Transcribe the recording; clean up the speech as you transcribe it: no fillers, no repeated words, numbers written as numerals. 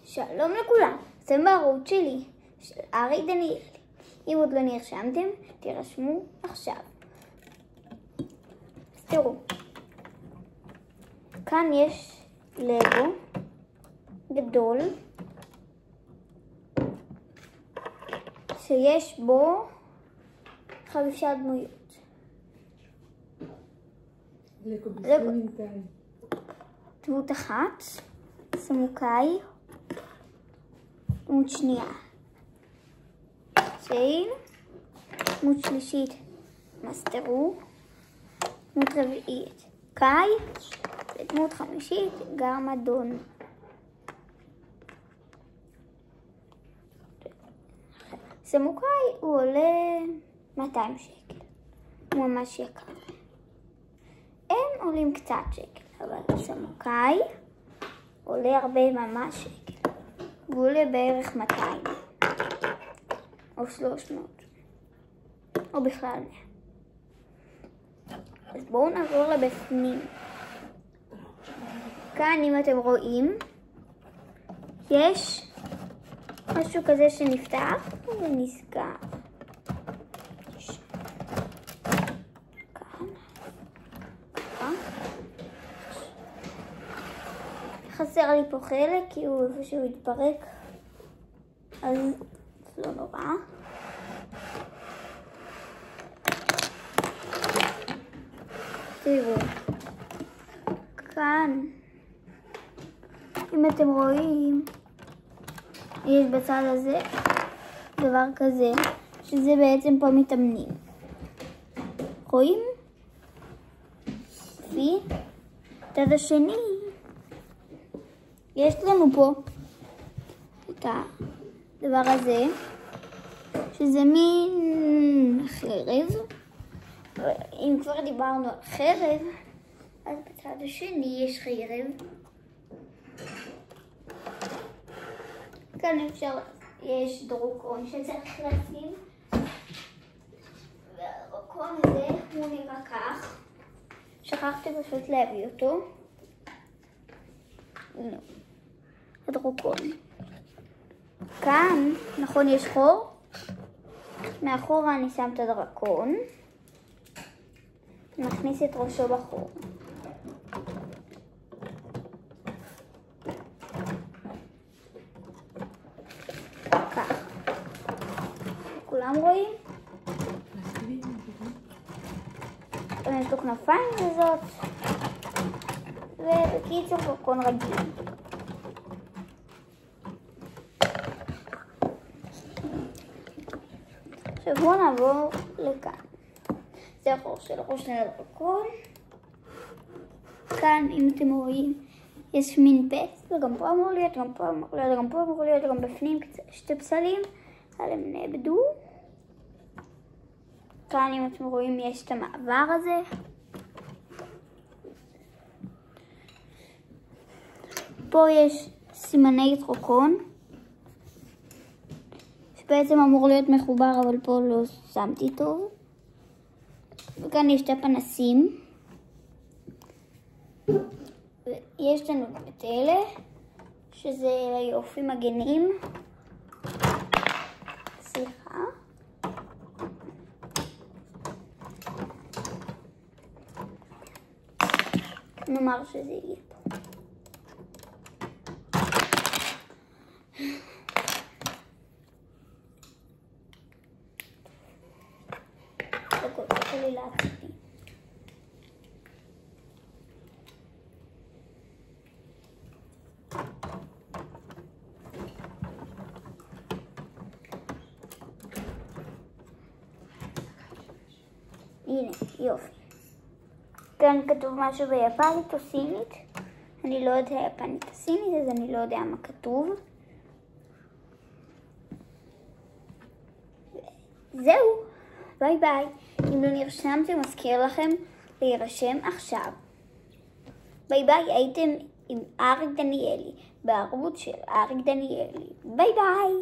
שלום לכולם, אתם בערוץ שלי, של אריק דניאלי. אם עוד לא נרשמתם, תירשמו עכשיו. אז תראו, כאן יש לגו גדול, שיש בו 5 דמויות. דמות אחת, סמוקאי, דמות שנייה, צ'יין, דמות שלישית, מסטרו, דמות רביעית, קאי, ודמות חמישית, גרמדון. סמוקאי הוא עולה 200 שקל, הוא ממש יקר. הם עולים קצת שקל, אבל סמוקאי עולה הרבה ממש שקל. הוא עולה בערך 200 או 300 או בכלל 100. אז בואו נעבור לבפנים. כאן אם אתם רואים יש משהו כזה שנפתח ונסגר. חסר לי פה חלק כי הוא איפשהו התפרק, אז לא נורא. תראו, כאן אם אתם רואים יש בצד הזה דבר כזה, שזה בעצם פה מתאמנים. רואים? לפי הצד השני יש לנו פה את הדבר הזה, שזה מין חרב. אם כבר דיברנו על חרב, אז בצד השני יש חרב. כאן יש דרוקון שצריך לשים, והדרוקון הזה הוא נראה כך. שכחתי פשוט להביא אותו. הדרוקון. כאן, נכון, יש חור. מאחורה אני שם את הדרקון. מכניס את ראשו בחור. כך. כולם רואים? יש לו כנפיים וזאת. ובקיצור דרקון רגיל. עכשיו בואו נעבור לכאן. זה החור של הראש של הדרקון. כאן אם אתם רואים יש מין פס, וגם פה אמור להיות, גם פה אמור להיות, גם פה אמור להיות, גם בפנים שתי פסלים, אבל הם נאבדו. כאן אם אתם רואים יש את המעבר הזה. פה יש סימני דרקון, שבעצם אמור להיות מחובר, אבל פה לא שמתי טוב. וכאן יש את הפנסים. יש לנו את אלה, שזה יופי מגנים. סליחה. נאמר שזה יהיה פה. הנה, יופי. כאן כתוב משהו ביפנית או סינית. אני לא יודע יפנית או סינית, אז אני לא יודע מה כתוב. זהו, ביי ביי. אם לא נרשמתם, מזכיר לכם להירשם עכשיו. ביי ביי, הייתם עם אריק דניאלי, בערוץ של אריק דניאלי. ביי ביי.